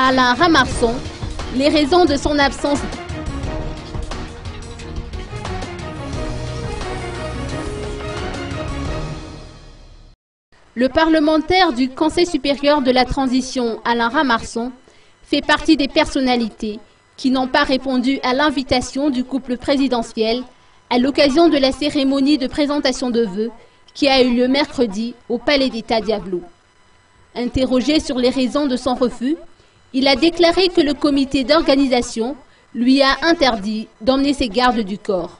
Alain Ramarson, les raisons de son absence. Le parlementaire du Conseil supérieur de la transition, Alain Ramarson, fait partie des personnalités qui n'ont pas répondu à l'invitation du couple présidentiel à l'occasion de la cérémonie de présentation de vœux qui a eu lieu mercredi au Palais d'État Diablo. Interrogé sur les raisons de son refus, il a déclaré que le comité d'organisation lui a interdit d'emmener ses gardes du corps.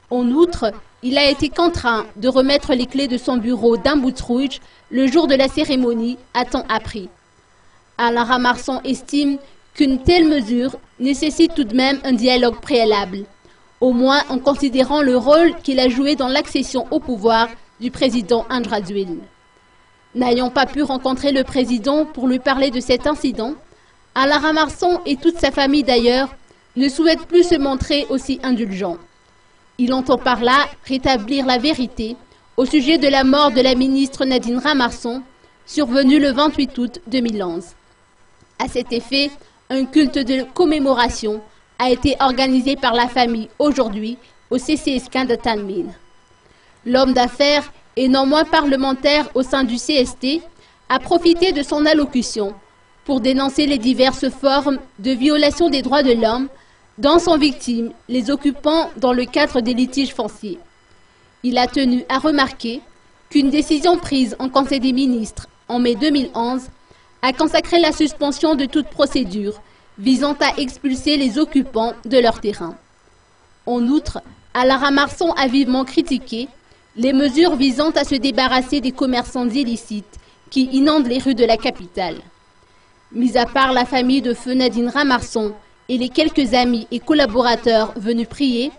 En outre, il a été contraint de remettre les clés de son bureau d'Ambouts-Rouge le jour de la cérémonie à temps appris. Alain Ramarson estime qu'une telle mesure nécessite tout de même un dialogue préalable, au moins en considérant le rôle qu'il a joué dans l'accession au pouvoir du président Andraduil. N'ayant pas pu rencontrer le président pour lui parler de cet incident, Alain Ramarson et toute sa famille d'ailleurs ne souhaitent plus se montrer aussi indulgents. Il entend par là rétablir la vérité au sujet de la mort de la ministre Nadine Ramarson, survenue le 28 août 2011. À cet effet, un culte de commémoration a été organisé par la famille aujourd'hui au CCSK de Tanmin. L'homme d'affaires et non moins parlementaire au sein du CST a profité de son allocution pour dénoncer les diverses formes de violation des droits de l'homme dont sont victimes les occupants dans le cadre des litiges fonciers. Il a tenu à remarquer qu'une décision prise en Conseil des ministres en mai 2011 a consacré la suspension de toute procédure visant à expulser les occupants de leur terrain. En outre, Alain Ramarson a vivement critiqué les mesures visant à se débarrasser des commerçants illicites qui inondent les rues de la capitale. Mis à part la famille de feu Nadine Ramarson et les quelques amis et collaborateurs venus prier,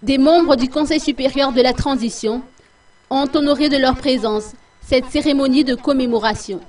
des membres du Conseil supérieur de la transition ont honoré de leur présence cette cérémonie de commémoration.